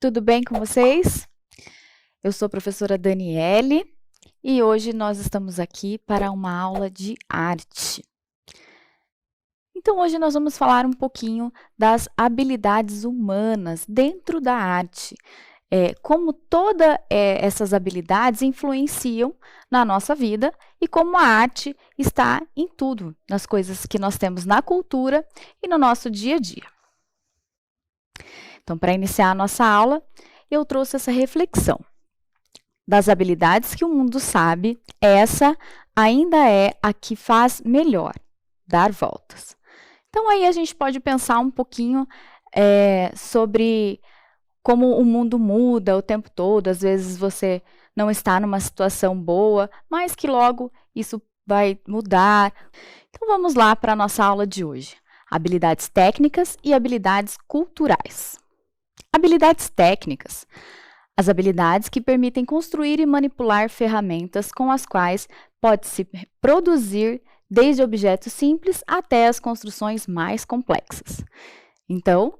tudo bem com vocês? Eu sou a professora Daniele e hoje nós estamos aqui para uma aula de arte. Então, hoje nós vamos falar um pouquinho das habilidades humanas dentro da arte. Como todas essas habilidades influenciam na nossa vida e como a arte está em tudo, nas coisas que nós temos na cultura e no nosso dia a dia. Então, para iniciar a nossa aula, eu trouxe essa reflexão. Das habilidades que o mundo sabe, essa ainda é a que faz melhor, dar voltas. Então, aí a gente pode pensar um pouquinho sobre como o mundo muda o tempo todo. Às vezes você não está numa situação boa, mas que logo isso vai mudar. Então, vamos lá para a nossa aula de hoje. Habilidades técnicas e habilidades culturais. Habilidades técnicas. As habilidades que permitem construir e manipular ferramentas com as quais pode-se produzir desde objetos simples até as construções mais complexas. Então,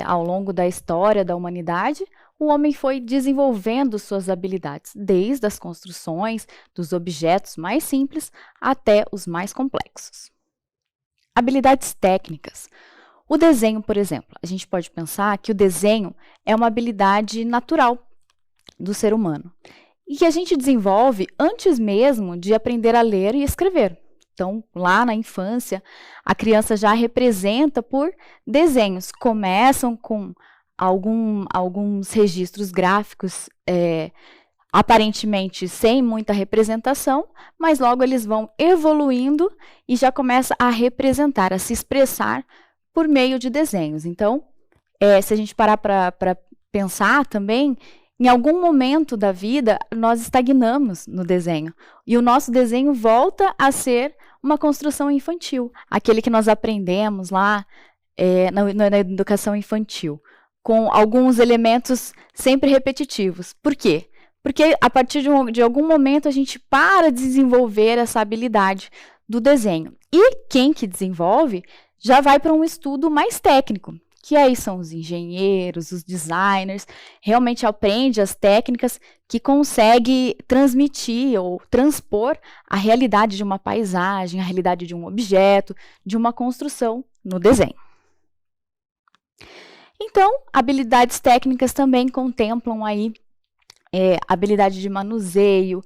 ao longo da história da humanidade, o homem foi desenvolvendo suas habilidades, desde as construções dos objetos mais simples até os mais complexos. Habilidades técnicas. O desenho, por exemplo, a gente pode pensar que o desenho é uma habilidade natural do ser humano e que a gente desenvolve antes mesmo de aprender a ler e escrever. Então, lá na infância, a criança já representa por desenhos. Começam com alguns registros gráficos, aparentemente sem muita representação, mas logo eles vão evoluindo e já começa a representar, a se expressar por meio de desenhos. Então, se a gente parar para pensar também, em algum momento da vida, nós estagnamos no desenho. E o nosso desenho volta a ser uma construção infantil. Aquele que nós aprendemos lá na educação infantil. Com alguns elementos sempre repetitivos. Por quê? Porque a partir de algum momento a gente para de desenvolver essa habilidade do desenho. E quem que desenvolve já vai para um estudo mais técnico, que aí são os engenheiros, os designers, realmente aprende as técnicas que consegue transmitir ou transpor a realidade de uma paisagem, a realidade de um objeto, de uma construção no desenho. Então, habilidades técnicas também contemplam aí habilidade de manuseio,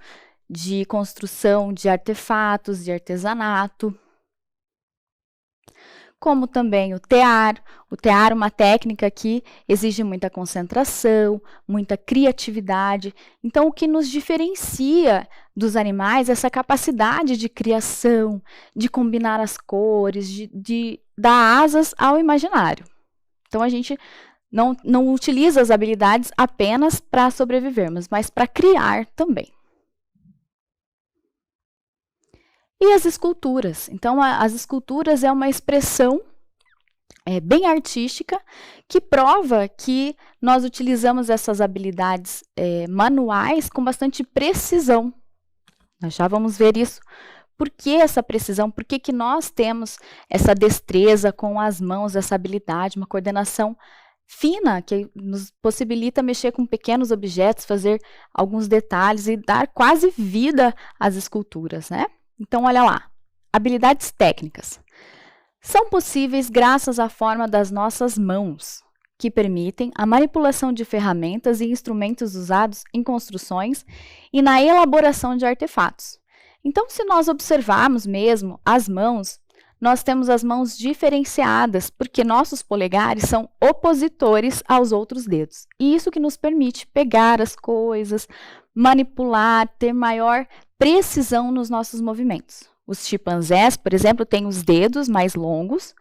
de construção de artefatos, de artesanato, como também o tear. O tear é uma técnica que exige muita concentração, muita criatividade. Então, o que nos diferencia dos animais é essa capacidade de criação, de combinar as cores, de dar asas ao imaginário. Então, a gente não utiliza as habilidades apenas para sobrevivermos, mas para criar também. E as esculturas. Então, as esculturas é uma expressão bem artística que prova que nós utilizamos essas habilidades manuais com bastante precisão. Nós já vamos ver isso. Por que essa precisão? Por que nós temos essa destreza com as mãos, essa habilidade, uma coordenação fina que nos possibilita mexer com pequenos objetos, fazer alguns detalhes e dar quase vida às esculturas, né? Então, olha lá, habilidades técnicas. São possíveis graças à forma das nossas mãos, que permitem a manipulação de ferramentas e instrumentos usados em construções e na elaboração de artefatos. Então, se nós observarmos mesmo as mãos, nós temos as mãos diferenciadas, porque nossos polegares são opositores aos outros dedos. E isso que nos permite pegar as coisas, manipular, ter maior precisão nos nossos movimentos. Os chimpanzés, por exemplo, têm os dedos mais longos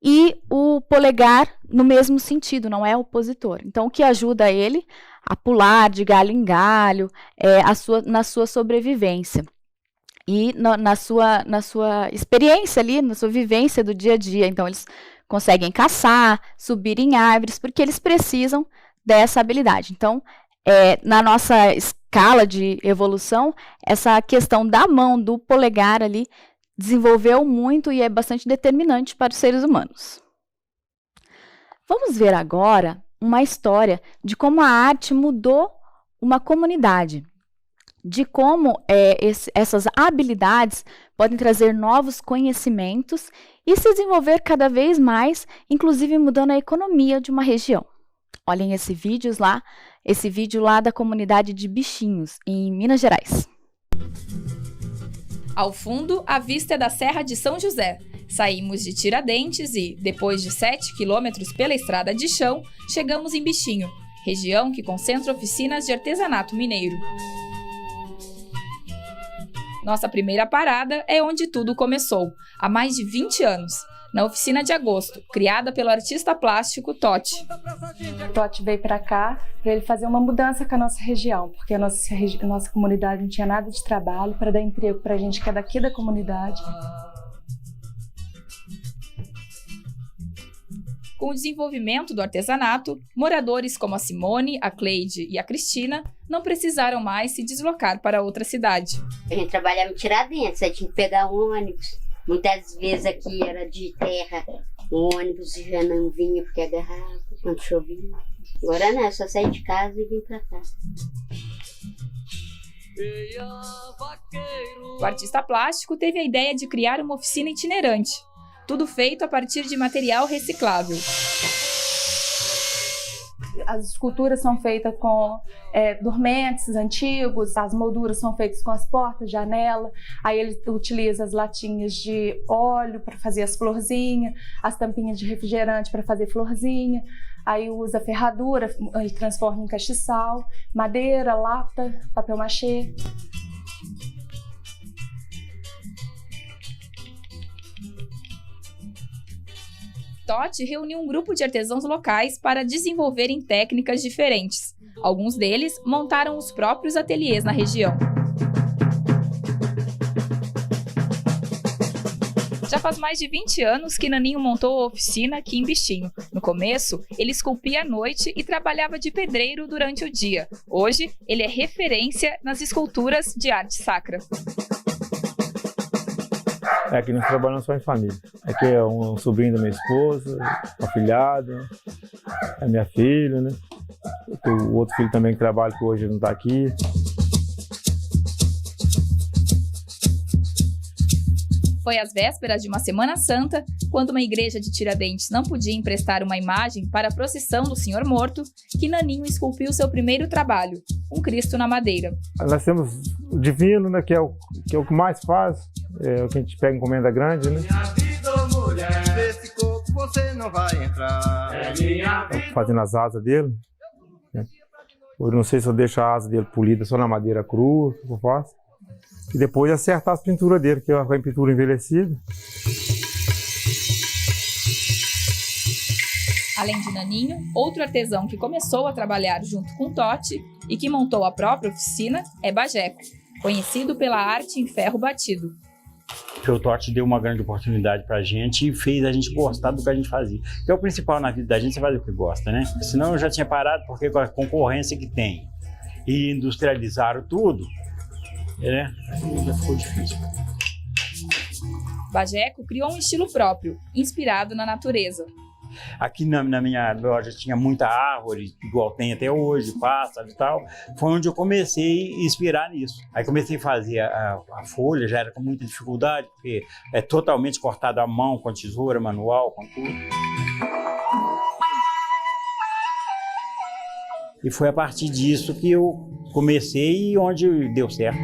e o polegar no mesmo sentido, não é opositor. Então, o que ajuda ele a pular de galho em galho, na sua sobrevivência e na sua experiência ali, na sua vivência do dia a dia. Então, eles conseguem caçar, subir em árvores, porque eles precisam dessa habilidade. Então, na nossa escala de evolução, essa questão da mão, do polegar ali, desenvolveu muito e é bastante determinante para os seres humanos. Vamos ver agora uma história de como a arte mudou uma comunidade, de como essas habilidades podem trazer novos conhecimentos e se desenvolver cada vez mais, inclusive mudando a economia de uma região. Olhem esse vídeo lá da comunidade de Bichinhos, em Minas Gerais. Ao fundo, a vista é da Serra de São José. Saímos de Tiradentes e, depois de 7 quilômetros pela estrada de chão, chegamos em Bichinho, região que concentra oficinas de artesanato mineiro. Nossa primeira parada é onde tudo começou, há mais de 20 anos, na oficina de Agosto, criada pelo artista plástico Totti. O Totti veio para cá para ele fazer uma mudança com a nossa região, porque a nossa comunidade não tinha nada de trabalho, para dar emprego para a gente que é daqui da comunidade. Com o desenvolvimento do artesanato, moradores como a Simone, a Cleide e a Cristina não precisaram mais se deslocar para outra cidade. A gente trabalhava em Tiradentes, aí tinha que pegar um ônibus. Muitas vezes aqui era de terra, o ônibus já não vinha porque agarrava quando chovia. Agora não, é só sair de casa e vir para cá. O artista plástico teve a ideia de criar uma oficina itinerante, tudo feito a partir de material reciclável. As esculturas são feitas com dormentes antigos, as molduras são feitas com as portas, janela, aí ele utiliza as latinhas de óleo para fazer as florzinhas, as tampinhas de refrigerante para fazer florzinha, aí usa ferradura, ele transforma em castiçal, madeira, lata, papel machê. Totti reuniu um grupo de artesãos locais para desenvolverem técnicas diferentes. Alguns deles montaram os próprios ateliês na região. Já faz mais de 20 anos que Naninho montou a oficina aqui em Bichinho. No começo, ele esculpia à noite e trabalhava de pedreiro durante o dia. Hoje, ele é referência nas esculturas de arte sacra. Aqui nós trabalhamos só em família. Aqui é um sobrinho da minha esposa, um afilhado, é minha filha, né? O outro filho também que trabalha, que hoje não está aqui. Foi às vésperas de uma Semana Santa, quando uma igreja de Tiradentes não podia emprestar uma imagem para a procissão do Senhor Morto, que Naninho esculpiu seu primeiro trabalho, um Cristo na madeira. Nós temos o divino, né, que é o que mais faz, é o que a gente pega encomenda grande, né? Minha vida, mulher, desse corpo você não vai entrar. Fazendo as asas dele. Né? Eu não sei se eu deixo a asa dele polida só na madeira crua, que eu faço. E depois acertar as pinturas dele, que é uma pintura envelhecida. Além de Naninho, outro artesão que começou a trabalhar junto com Totti e que montou a própria oficina é Bajeco, conhecido pela arte em ferro batido. O Totti deu uma grande oportunidade pra gente e fez a gente gostar do que a gente fazia. Que é o principal na vida da gente, você fazer o que gosta, né? Senão eu já tinha parado, porque com a concorrência que tem e industrializaram tudo, né? Já ficou difícil. Bajeco criou um estilo próprio, inspirado na natureza. Aqui na minha loja tinha muita árvore, igual tem até hoje, pássaro e tal. Foi onde eu comecei a inspirar nisso. Aí comecei a fazer a folha, já era com muita dificuldade, porque é totalmente cortado à mão, com tesoura, manual, com tudo. E foi a partir disso que eu comecei e onde deu certo.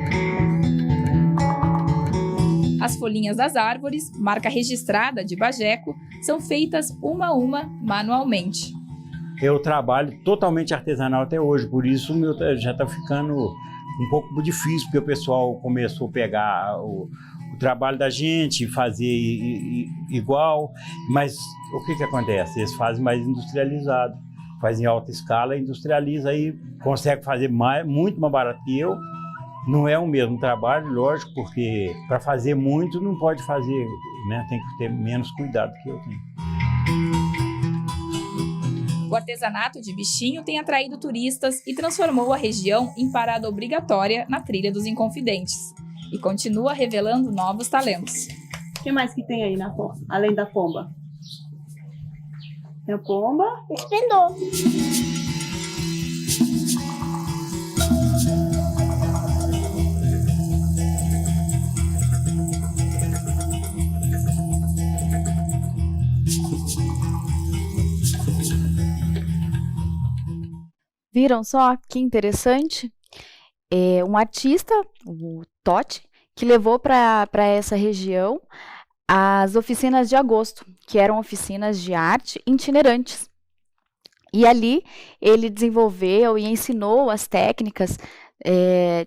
As folhinhas das árvores, marca registrada de Bajeco, são feitas uma a uma manualmente. Eu trabalho totalmente artesanal até hoje, por isso meu já está ficando um pouco difícil, porque o pessoal começou a pegar o trabalho da gente, fazer igual, mas o que acontece? Eles fazem mais industrializado, fazem em alta escala, industrializa aí, consegue fazer muito mais barato que eu. Não é o mesmo trabalho, lógico, porque para fazer muito não pode fazer, né? Tem que ter menos cuidado que eu tenho. O artesanato de Bichinho tem atraído turistas e transformou a região em parada obrigatória na Trilha dos Inconfidentes. E continua revelando novos talentos. O que mais que tem aí além da pomba? A pomba Esplendor. Viram só que interessante? É um artista, o Totti, que levou para essa região as oficinas de agosto, que eram oficinas de arte itinerantes. E ali ele desenvolveu e ensinou as técnicas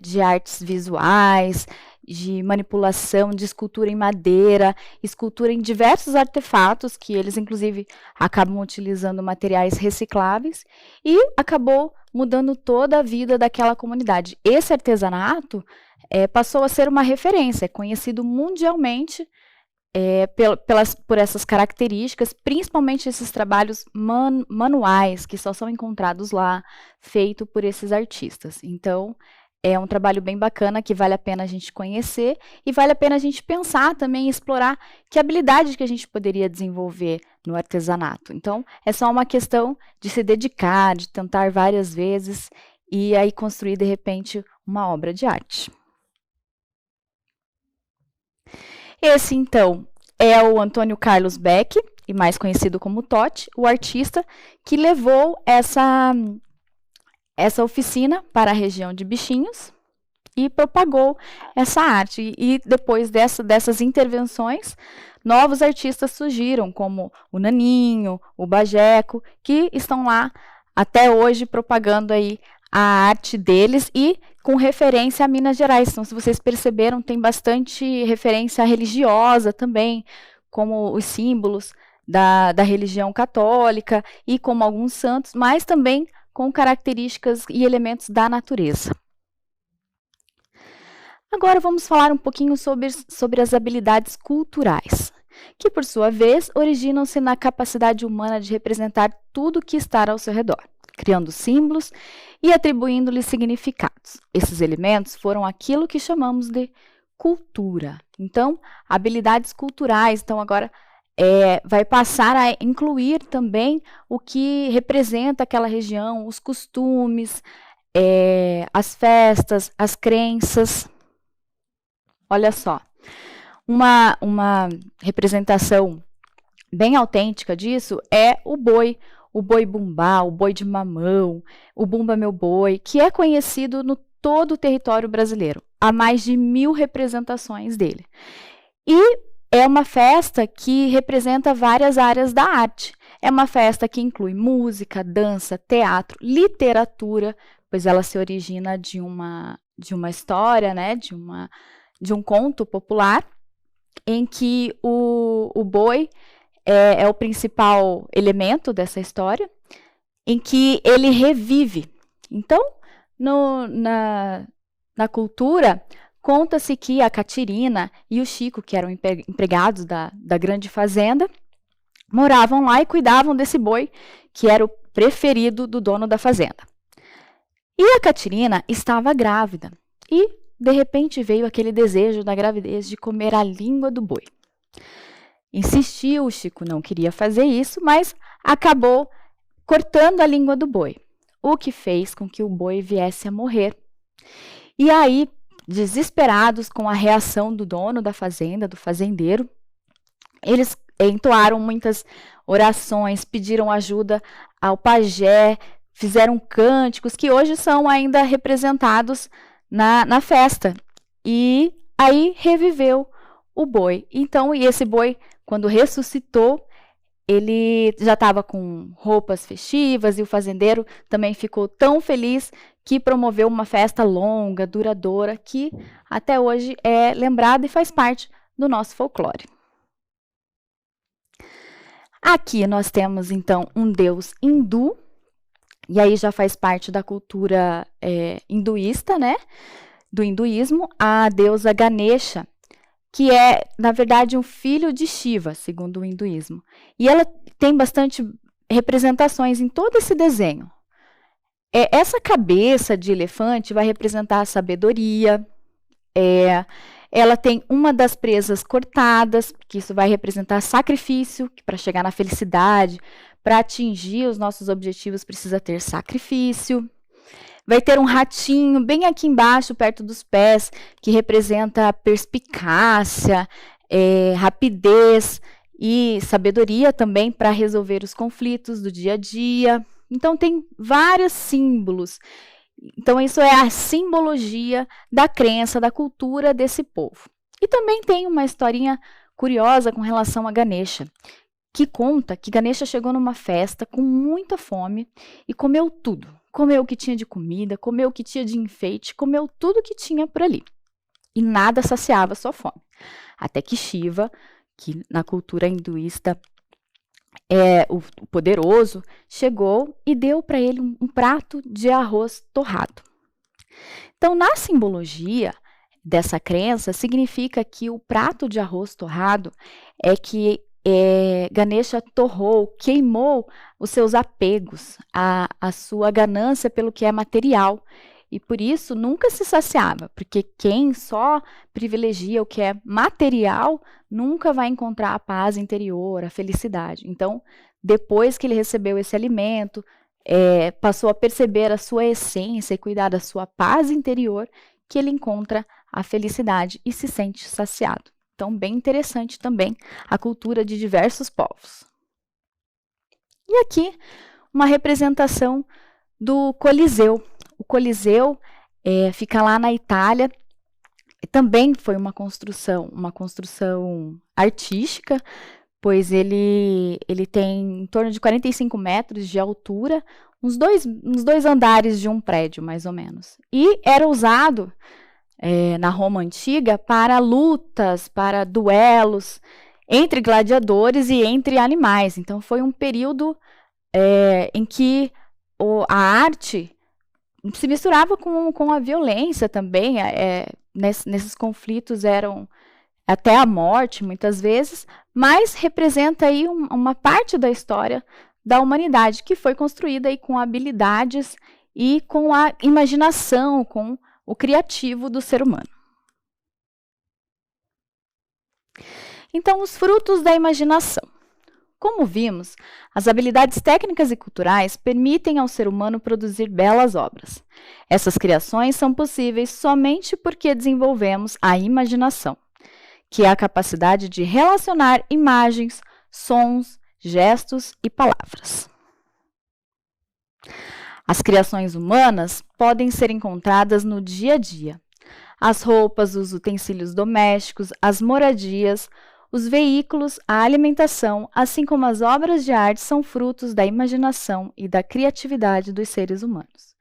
de artes visuais, de manipulação, de escultura em madeira, escultura em diversos artefatos, que eles inclusive acabam utilizando materiais recicláveis, e acabou mudando toda a vida daquela comunidade. Esse artesanato passou a ser uma referência, é conhecido mundialmente por essas características, principalmente esses trabalhos manuais, que só são encontrados lá, feito por esses artistas. Então, é um trabalho bem bacana, que vale a pena a gente conhecer, e vale a pena a gente pensar também, explorar que habilidade que a gente poderia desenvolver no artesanato. Então, é só uma questão de se dedicar, de tentar várias vezes, e aí construir, de repente, uma obra de arte. Esse, então, é o Antônio Carlos Beck, e mais conhecido como Totti, o artista que levou essa oficina para a região de Bichinhos e propagou essa arte. E depois dessas intervenções, novos artistas surgiram, como o Naninho, o Bajeco, que estão lá até hoje propagando aí a arte deles e com referência a Minas Gerais. Então, se vocês perceberam, tem bastante referência religiosa também, como os símbolos da religião católica e como alguns santos, mas também com características e elementos da natureza. Agora vamos falar um pouquinho sobre as habilidades culturais, que por sua vez originam-se na capacidade humana de representar tudo que está ao seu redor, criando símbolos e atribuindo-lhes significados. Esses elementos foram aquilo que chamamos de cultura. Então, habilidades culturais, então agora vai passar a incluir também o que representa aquela região, os costumes, as festas, as crenças. Olha só, uma representação bem autêntica disso é o boi bumbá, o boi de mamão, o bumba meu boi, que é conhecido no todo o território brasileiro. Há mais de 1000 representações dele. E é uma festa que representa várias áreas da arte. É uma festa que inclui música, dança, teatro, literatura, pois ela se origina de uma história, né, de um conto popular, em que o boi é o principal elemento dessa história, em que ele revive. Então, na cultura, conta-se que a Catirina e o Chico, que eram empregados da grande fazenda, moravam lá e cuidavam desse boi, que era o preferido do dono da fazenda. E a Catirina estava grávida, e de repente veio aquele desejo da gravidez de comer a língua do boi. Insistiu, o Chico não queria fazer isso, mas acabou cortando a língua do boi, o que fez com que o boi viesse a morrer. E aí, desesperados com a reação do dono da fazenda, do fazendeiro, eles entoaram muitas orações, pediram ajuda ao pajé, fizeram cânticos que hoje são ainda representados na festa. E aí reviveu o boi. Então, e esse boi, quando ressuscitou, ele já estava com roupas festivas e o fazendeiro também ficou tão feliz que promoveu uma festa longa, duradoura, que até hoje é lembrada e faz parte do nosso folclore. Aqui nós temos, então, um deus hindu, e aí já faz parte da cultura hinduísta, né? Do hinduísmo, a deusa Ganesha, que é, na verdade, um filho de Shiva, segundo o hinduísmo. E ela tem bastante representações em todo esse desenho. Essa cabeça de elefante vai representar a sabedoria. Ela tem uma das presas cortadas, que isso vai representar sacrifício, para chegar na felicidade, para atingir os nossos objetivos precisa ter sacrifício. Vai ter um ratinho bem aqui embaixo, perto dos pés, que representa perspicácia, rapidez e sabedoria também para resolver os conflitos do dia a dia. Então, tem vários símbolos. Então, isso é a simbologia da crença, da cultura desse povo. E também tem uma historinha curiosa com relação a Ganesha, que conta que Ganesha chegou numa festa com muita fome e comeu tudo. Comeu o que tinha de comida, comeu o que tinha de enfeite, comeu tudo que tinha por ali. E nada saciava sua fome. Até que Shiva, que na cultura hinduísta é o poderoso, chegou e deu para ele um prato de arroz torrado. Então, na simbologia dessa crença, significa que o prato de arroz torrado é que Ganesha torrou, queimou os seus apegos, a sua ganância pelo que é material. E por isso nunca se saciava, porque quem só privilegia o que é material nunca vai encontrar a paz interior, a felicidade. Então, depois que ele recebeu esse alimento, passou a perceber a sua essência e cuidar da sua paz interior, que ele encontra a felicidade e se sente saciado. Então, bem interessante também a cultura de diversos povos. E aqui, uma representação do Coliseu. O Coliseu fica lá na Itália, também foi uma construção artística, pois ele tem em torno de 45 metros de altura, uns dois andares de um prédio, mais ou menos. E era usado na Roma Antiga para lutas, para duelos entre gladiadores e entre animais. Então, foi um período em que a arte se misturava com a violência também. Nesses conflitos eram até a morte, muitas vezes, mas representa aí uma parte da história da humanidade que foi construída aí com habilidades e com a imaginação, com o criativo do ser humano. Então, os frutos da imaginação. Como vimos, as habilidades técnicas e culturais permitem ao ser humano produzir belas obras. Essas criações são possíveis somente porque desenvolvemos a imaginação, que é a capacidade de relacionar imagens, sons, gestos e palavras. As criações humanas podem ser encontradas no dia a dia. As roupas, os utensílios domésticos, as moradias, os veículos, a alimentação, assim como as obras de arte, são frutos da imaginação e da criatividade dos seres humanos.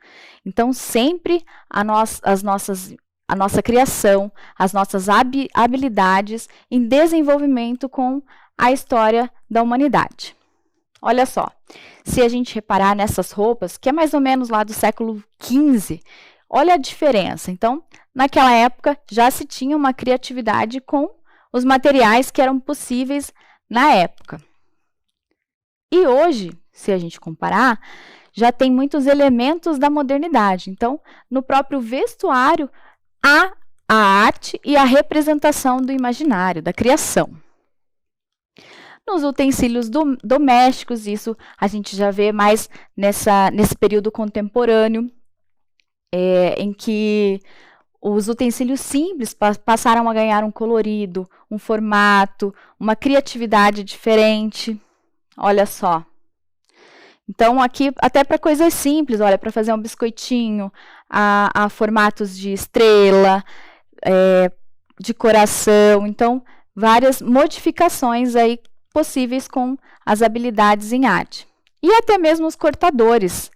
Então, sempre a nossa criação, as nossas habilidades em desenvolvimento com a história da humanidade. Olha só, se a gente reparar nessas roupas, que é mais ou menos lá do século XV, olha a diferença. Então, naquela época, já se tinha uma criatividade com os materiais que eram possíveis na época. E hoje, se a gente comparar, já tem muitos elementos da modernidade. Então, no próprio vestuário, há a arte e a representação do imaginário, da criação. Nos utensílios domésticos, isso a gente já vê mais nesse período contemporâneo, em que os utensílios simples passaram a ganhar um colorido, um formato, uma criatividade diferente. Olha só. Então, aqui, até para coisas simples, olha, para fazer um biscoitinho, a formatos de estrela, de coração. Então, várias modificações aí possíveis com as habilidades em arte. E até mesmo os cortadores.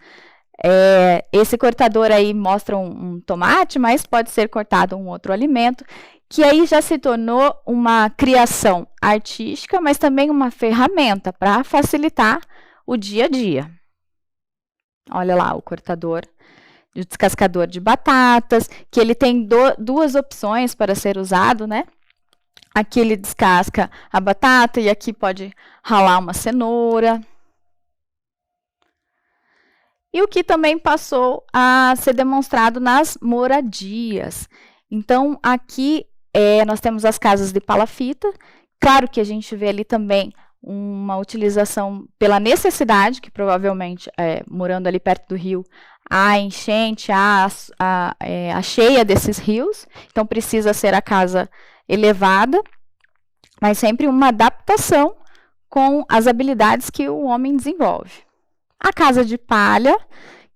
Esse cortador aí mostra um tomate, mas pode ser cortado um outro alimento, que aí já se tornou uma criação artística, mas também uma ferramenta para facilitar o dia a dia. Olha lá o cortador, o descascador de batatas, que ele tem duas opções para ser usado, né? Aqui ele descasca a batata e aqui pode ralar uma cenoura. E o que também passou a ser demonstrado nas moradias. Então, aqui nós temos as casas de palafita. Claro que a gente vê ali também uma utilização pela necessidade, que provavelmente, morando ali perto do rio, há enchente, há a cheia desses rios, então precisa ser a casa elevada, mas sempre uma adaptação com as habilidades que o homem desenvolve. A casa de palha,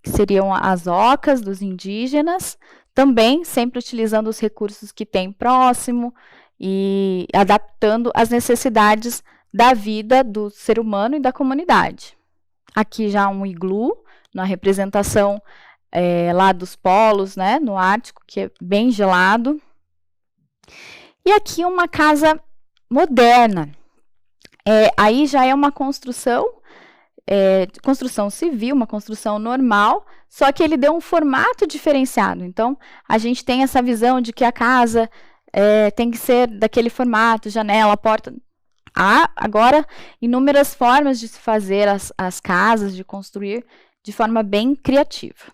que seriam as ocas dos indígenas, também sempre utilizando os recursos que tem próximo e adaptando às necessidades da vida do ser humano e da comunidade. Aqui já um iglu, na representação lá dos polos, né, no Ártico, que é bem gelado. E aqui uma casa moderna. Aí já é uma construção civil, uma construção normal, só que ele deu um formato diferenciado. Então, a gente tem essa visão de que a casa tem que ser daquele formato, janela, porta. Há agora inúmeras formas de se fazer as casas, de construir de forma bem criativa.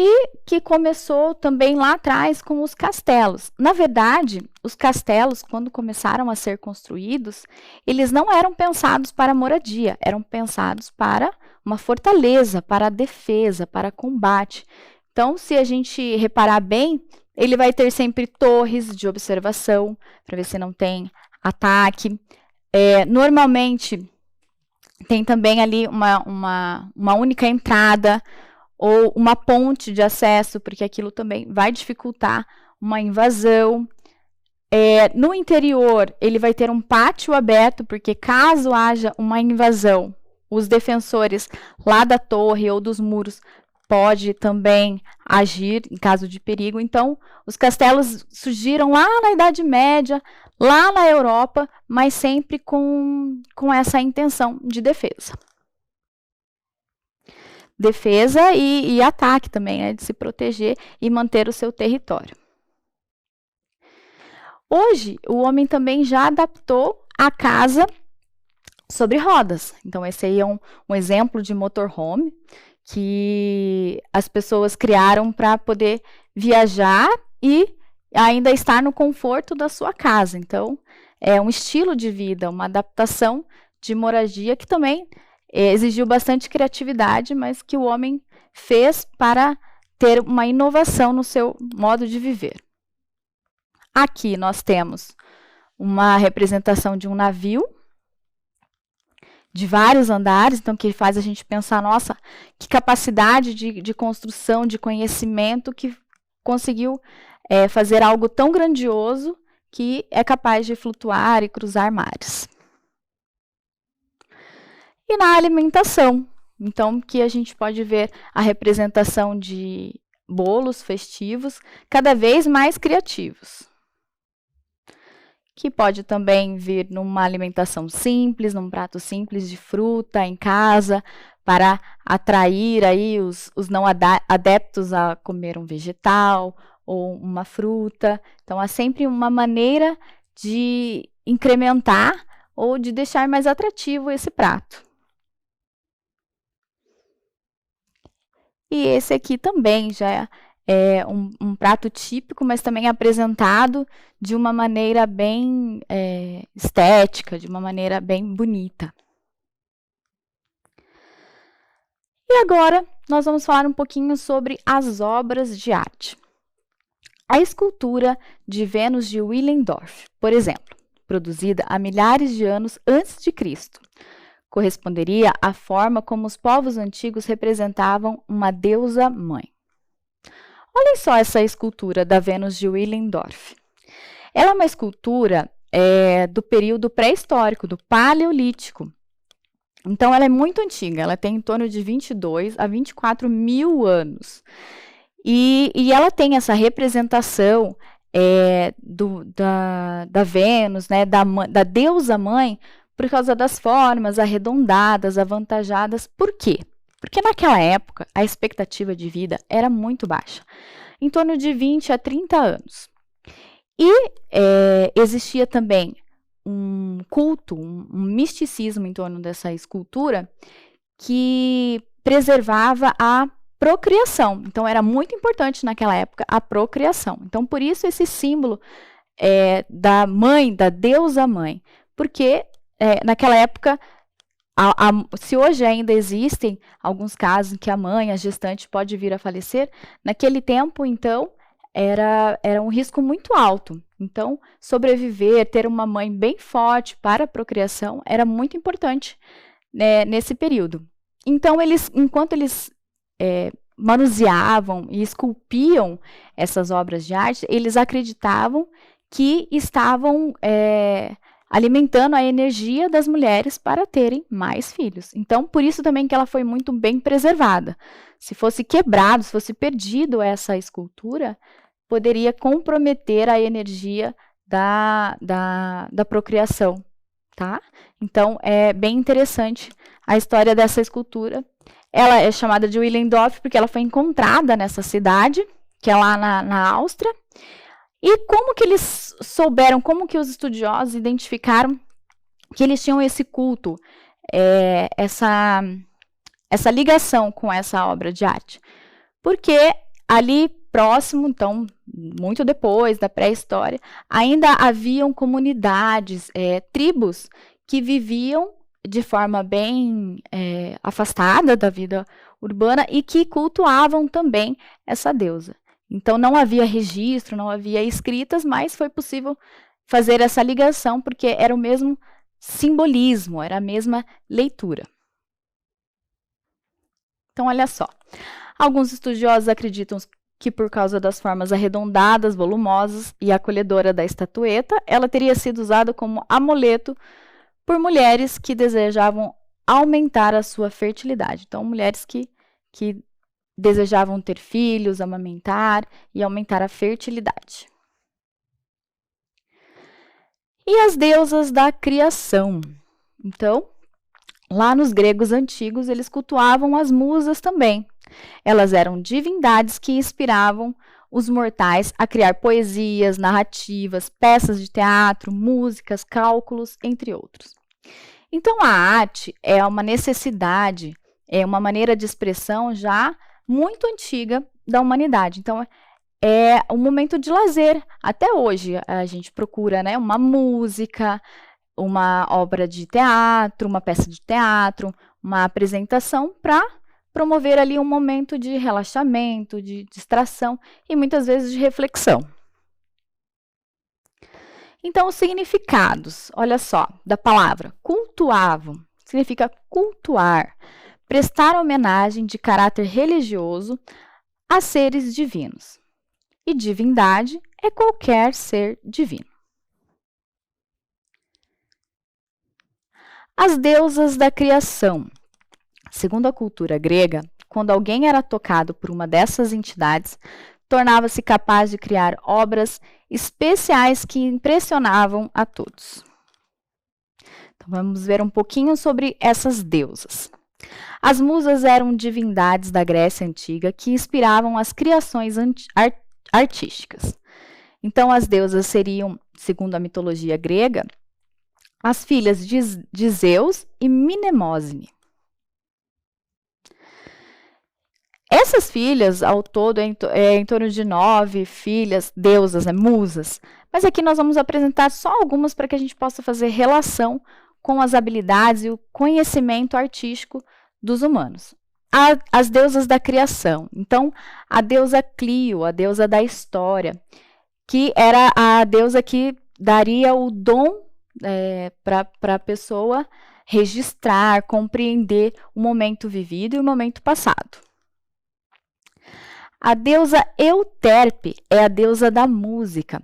E que começou também lá atrás com os castelos. Na verdade, os castelos, quando começaram a ser construídos, eles não eram pensados para moradia, eram pensados para uma fortaleza, para a defesa, para combate. Então, se a gente reparar bem, ele vai ter sempre torres de observação, para ver se não tem ataque. Normalmente, tem também ali uma única entrada, ou uma ponte de acesso, porque aquilo também vai dificultar uma invasão. No interior, ele vai ter um pátio aberto, porque caso haja uma invasão, os defensores lá da torre ou dos muros pode também agir em caso de perigo. Então, os castelos surgiram lá na Idade Média, lá na Europa, mas sempre com essa intenção de defesa. Defesa e ataque também, né, de se proteger e manter o seu território. Hoje, o homem também já adaptou a casa sobre rodas. Então, esse aí é um exemplo de motorhome que as pessoas criaram para poder viajar e ainda estar no conforto da sua casa. Então, é um estilo de vida, uma adaptação de moradia que também exigiu bastante criatividade, mas que o homem fez para ter uma inovação no seu modo de viver. Aqui nós temos uma representação de um navio de vários andares, então que faz a gente pensar, nossa, que capacidade de construção, de conhecimento, que conseguiu fazer algo tão grandioso que é capaz de flutuar e cruzar mares. E na alimentação, então, que a gente pode ver a representação de bolos festivos cada vez mais criativos. Que pode também vir numa alimentação simples, num prato simples de fruta em casa, para atrair aí os não adeptos a comer um vegetal ou uma fruta. Então, há sempre uma maneira de incrementar ou de deixar mais atrativo esse prato. E esse aqui também já é um prato típico, mas também apresentado de uma maneira bem estética, de uma maneira bem bonita. E agora nós vamos falar um pouquinho sobre as obras de arte. A escultura de Vênus de Willendorf, por exemplo, produzida há milhares de anos antes de Cristo, corresponderia à forma como os povos antigos representavam uma deusa mãe. Olhem só essa escultura da Vênus de Willendorf. Ela é uma escultura do período pré-histórico, do Paleolítico. Então, ela é muito antiga, ela tem em torno de 22 a 24 mil anos. E ela tem essa representação da Vênus, né, da deusa mãe, por causa das formas arredondadas, avantajadas. Por quê? Porque naquela época a expectativa de vida era muito baixa, em torno de 20 a 30 anos. E existia também um culto, um misticismo em torno dessa escultura que preservava a procriação. Então, era muito importante naquela época a procriação. Então, por isso esse símbolo da mãe, da deusa mãe, porque naquela época, se hoje ainda existem alguns casos em que a mãe, a gestante, pode vir a falecer, naquele tempo, então, era um risco muito alto. Então, sobreviver, ter uma mãe bem forte para a procriação era muito importante, né, nesse período. Então, enquanto eles manuseavam e esculpiam essas obras de arte, eles acreditavam que estavam alimentando a energia das mulheres para terem mais filhos. Então, por isso também que ela foi muito bem preservada. Se fosse quebrado, se fosse perdido essa escultura, poderia comprometer a energia da procriação, tá? Então, é bem interessante a história dessa escultura. Ela é chamada de Willendorf porque ela foi encontrada nessa cidade, que é lá na Áustria. E como que eles souberam, como que os estudiosos identificaram que eles tinham esse culto, essa ligação com essa obra de arte? Porque ali próximo, então, muito depois da pré-história, ainda haviam comunidades, tribos que viviam de forma bem afastada da vida urbana e que cultuavam também essa deusa. Então, não havia registro, não havia escritas, mas foi possível fazer essa ligação, porque era o mesmo simbolismo, era a mesma leitura. Então, olha só. Alguns estudiosos acreditam que, por causa das formas arredondadas, volumosas e acolhedora da estatueta, ela teria sido usada como amuleto por mulheres que desejavam aumentar a sua fertilidade. Então, mulheres que desejavam ter filhos, amamentar e aumentar a fertilidade. E as deusas da criação. Então, lá nos gregos antigos, eles cultuavam as musas também. Elas eram divindades que inspiravam os mortais a criar poesias, narrativas, peças de teatro, músicas, cálculos, entre outros. Então, a arte é uma necessidade, é uma maneira de expressão já muito antiga da humanidade. Então, é um momento de lazer. Até hoje, a gente procura, né, uma música, uma obra de teatro, uma peça de teatro, uma apresentação para promover ali um momento de relaxamento, de distração e muitas vezes de reflexão. Então, os significados, olha só, da palavra cultuavam, significa cultuar, prestar homenagem de caráter religioso a seres divinos. E divindade é qualquer ser divino. As deusas da criação. Segundo a cultura grega, quando alguém era tocado por uma dessas entidades, tornava-se capaz de criar obras especiais que impressionavam a todos. Então, vamos ver um pouquinho sobre essas deusas. As musas eram divindades da Grécia Antiga que inspiravam as criações artísticas. Então, as deusas seriam, segundo a mitologia grega, as filhas de Zeus e Mnemosine. Essas filhas, ao todo, em torno de 9 filhas, deusas, né, musas. Mas aqui nós vamos apresentar só algumas para que a gente possa fazer relação com as habilidades e o conhecimento artístico dos humanos. As deusas da criação. Então, a deusa Clio, a deusa da história, que era a deusa que daria o dom para a pessoa registrar, compreender o momento vivido e o momento passado. A deusa Euterpe é a deusa da música.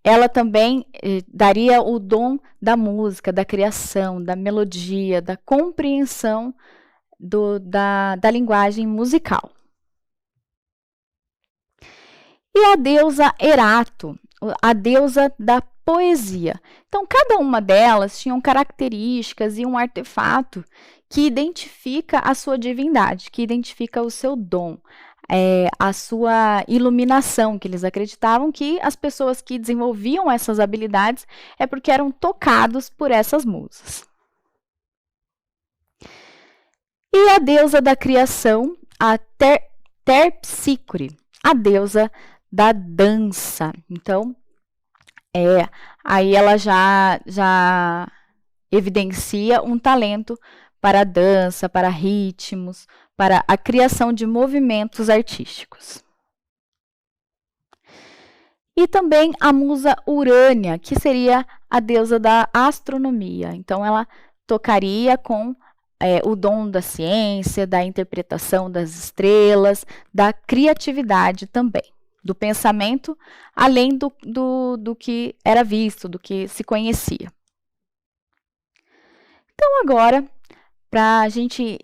Ela também daria o dom da música, da criação, da melodia, da compreensão da linguagem musical. E a deusa Erato, a deusa da poesia. Então, cada uma delas tinham características e um artefato que identifica a sua divindade, que identifica o seu dom, a sua iluminação, que eles acreditavam que as pessoas que desenvolviam essas habilidades é porque eram tocados por essas musas. E a deusa da criação, a Terpsícore, a deusa da dança. Então, aí ela já evidencia um talento para a dança, para ritmos, para a criação de movimentos artísticos. E também a musa Urânia, que seria a deusa da astronomia. Então, ela tocaria com o dom da ciência, da interpretação das estrelas, da criatividade também, do pensamento, além do que era visto, do que se conhecia. Então, agora, para a gente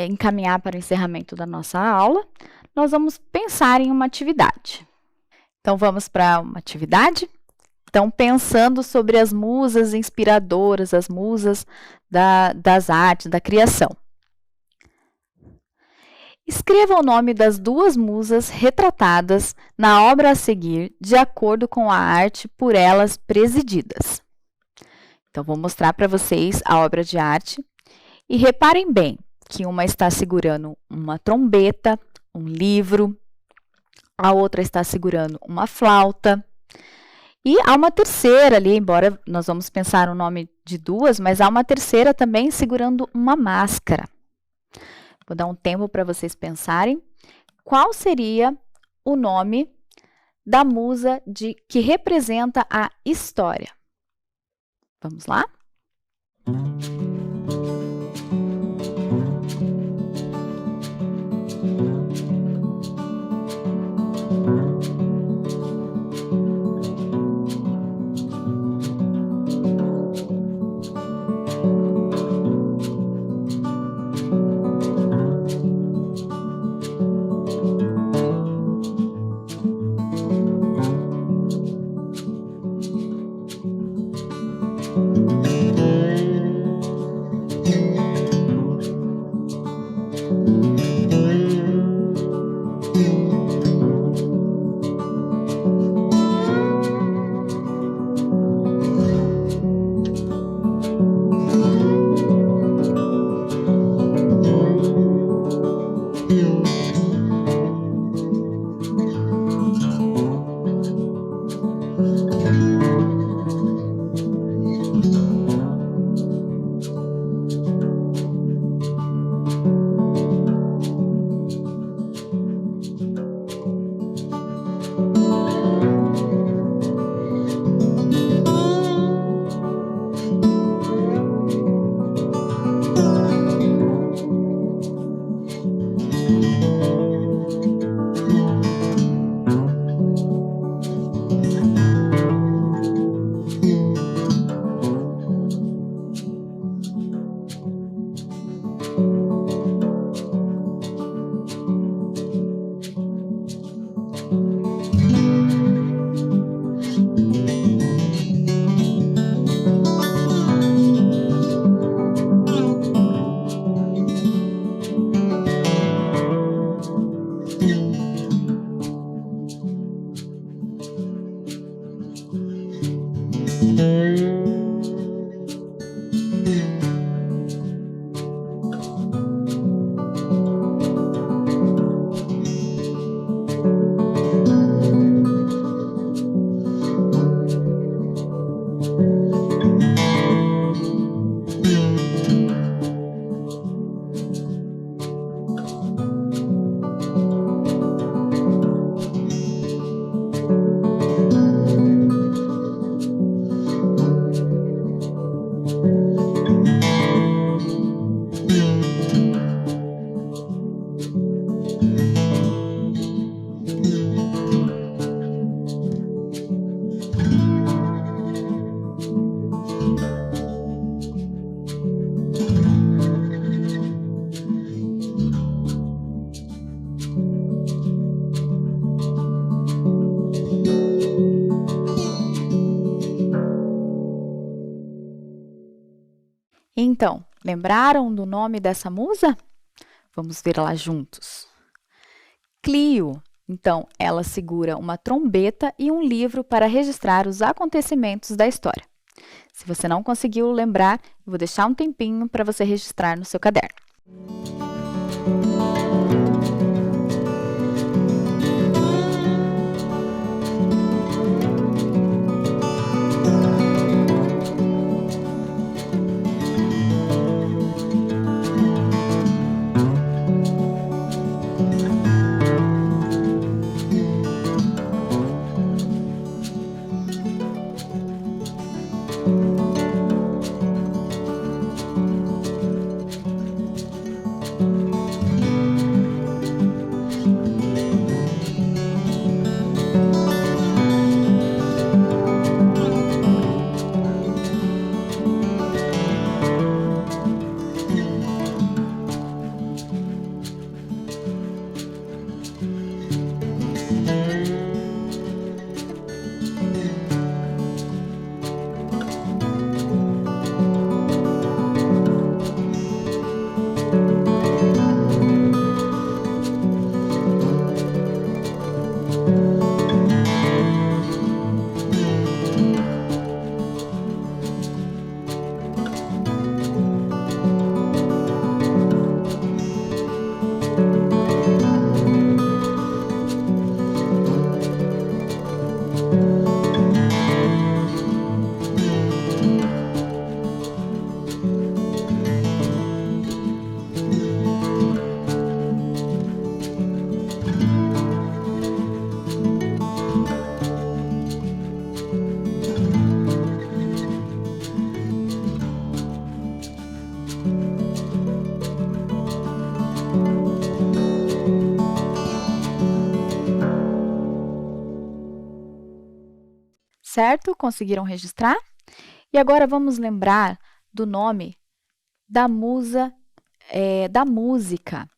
encaminhar para o encerramento da nossa aula, nós vamos pensar em uma atividade. Então, vamos para uma atividade? Então, pensando sobre as musas inspiradoras, as musas das artes, da criação. Escreva o nome das 2 musas retratadas na obra a seguir, de acordo com a arte por elas presididas. Então, vou mostrar para vocês a obra de arte. E reparem bem que uma está segurando uma trombeta, um livro, a outra está segurando uma flauta. E há uma terceira ali, embora nós vamos pensar no nome de 2, mas há uma terceira também segurando uma máscara. Vou dar um tempo para vocês pensarem. Qual seria o nome da musa que representa a história? Vamos lá? Então, lembraram do nome dessa musa? Vamos ver lá juntos. Clio. Então, ela segura uma trombeta e um livro para registrar os acontecimentos da história. Se você não conseguiu lembrar, eu vou deixar um tempinho para você registrar no seu caderno. certo? Conseguiram registrar? E agora vamos lembrar do nome da musa, da música.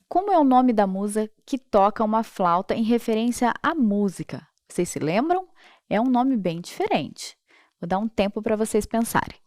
Como é o nome da musa que toca uma flauta em referência à música? Vocês se lembram? É um nome bem diferente. Vou dar um tempo para vocês pensarem.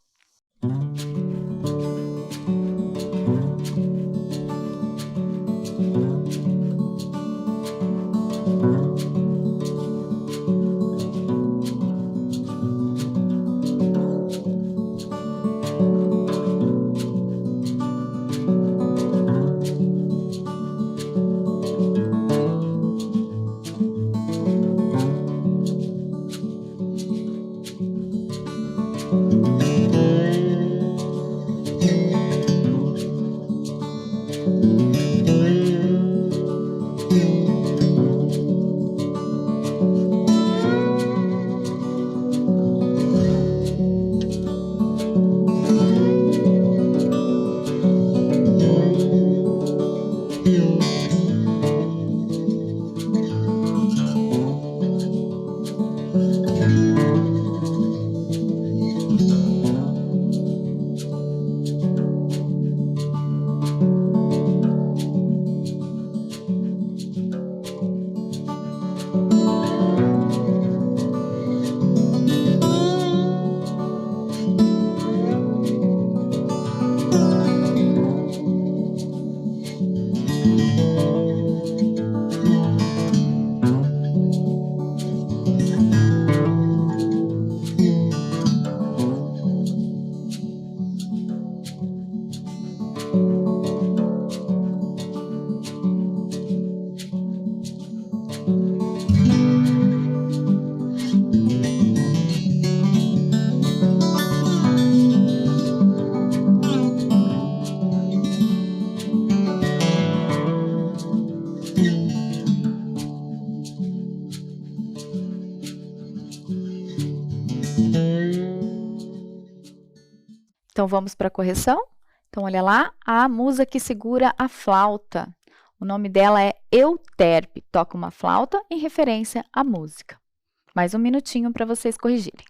Então, vamos para a correção? Então, olha lá, a musa que segura a flauta. O nome dela é Euterpe, toca uma flauta em referência à música. Mais um minutinho para vocês corrigirem.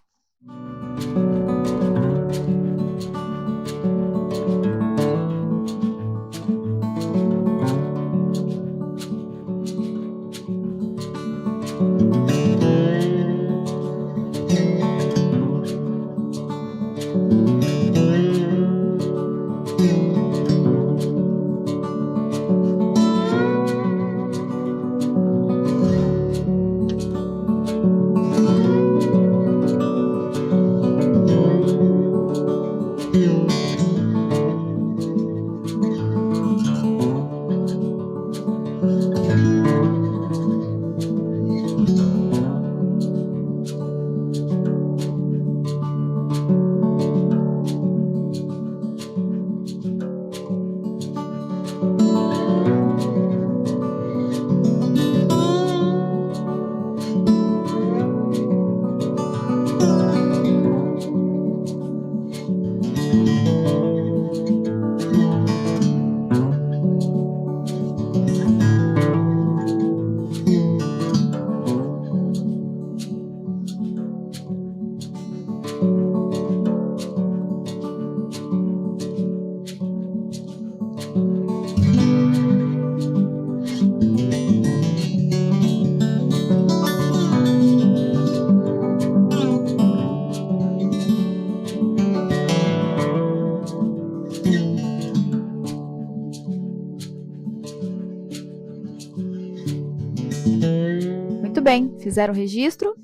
Muito bem, fizeram o registro?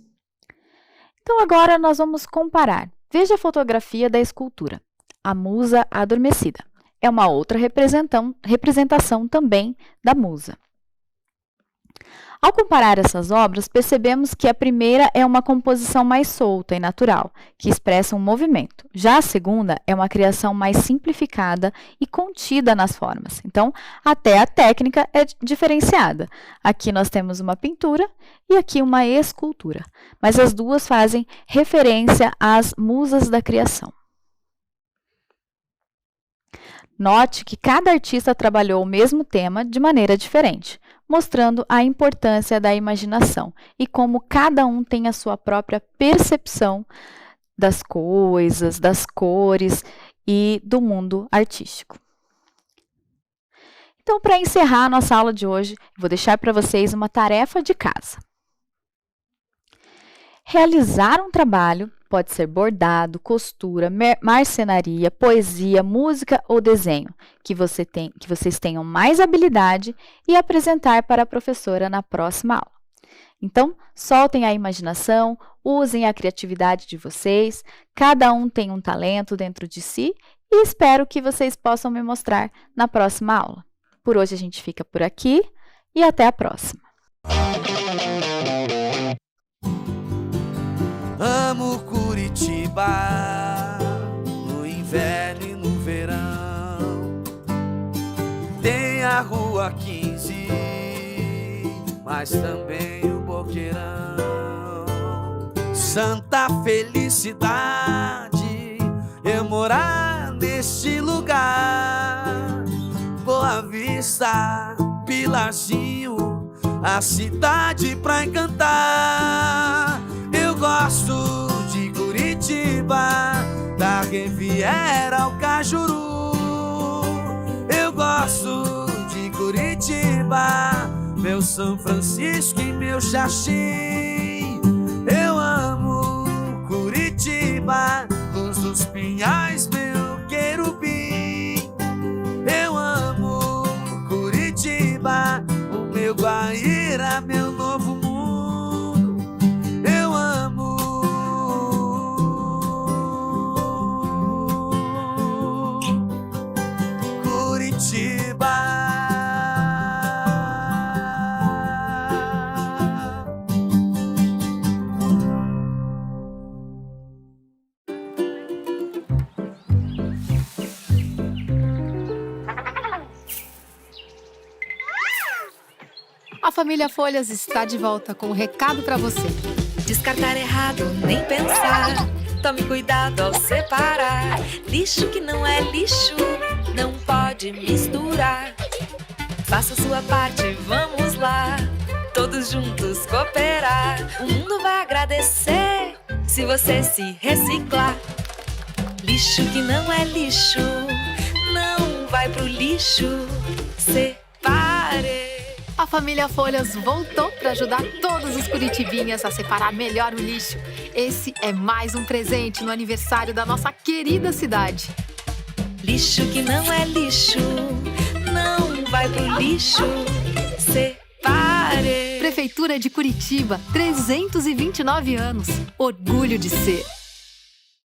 Então, agora nós vamos comparar. Veja a fotografia da escultura, a musa adormecida. É uma outra representação também da musa. Ao comparar essas obras, percebemos que a primeira é uma composição mais solta e natural, que expressa um movimento. Já a segunda é uma criação mais simplificada e contida nas formas. Então, até a técnica é diferenciada. Aqui nós temos uma pintura e aqui uma escultura, mas as duas fazem referência às musas da criação. Note que cada artista trabalhou o mesmo tema de maneira diferente. mostrando a importância da imaginação e como cada um tem a sua própria percepção das coisas, das cores e do mundo artístico. Então, para encerrar a nossa aula de hoje, vou deixar para vocês uma tarefa de casa. Realizar um trabalho pode ser bordado, costura, marcenaria, poesia, música ou desenho, que vocês tenham mais habilidade e apresentar para a professora na próxima aula. Então, soltem a imaginação, usem a criatividade de vocês, cada um tem um talento dentro de si e espero que vocês possam me mostrar na próxima aula. Por hoje a gente fica por aqui e até a próxima. Amo Curitiba, no inverno e no verão. Tem a Rua 15, mas também o Boqueirão. Santa felicidade eu morar neste lugar. Boa Vista, Pilarzinho, a cidade pra encantar. Eu gosto de Curitiba, da Riviera ao Cajuru. Eu gosto de Curitiba, meu São Francisco e meu Xaxim. Eu amo Curitiba, Luz dos Pinhais, meu querubim. Eu amo Curitiba, o meu Guaíra, meu novo mundo. Eu amo Curitiba. A família Folhas está de volta com um recado para você. Descartar errado, nem pensar. Tome cuidado ao separar. Lixo que não é lixo, não pode misturar. Faça a sua parte, vamos lá. Todos juntos cooperar. O mundo vai agradecer se você se reciclar. Lixo que não é lixo, não vai pro lixo. Separe. A família Folhas voltou para ajudar todos os curitibinhas a separar melhor o lixo. Esse é mais um presente no aniversário da nossa querida cidade. Lixo que não é lixo, não vai pro lixo. Separe. Prefeitura de Curitiba, 329 anos. Orgulho de ser.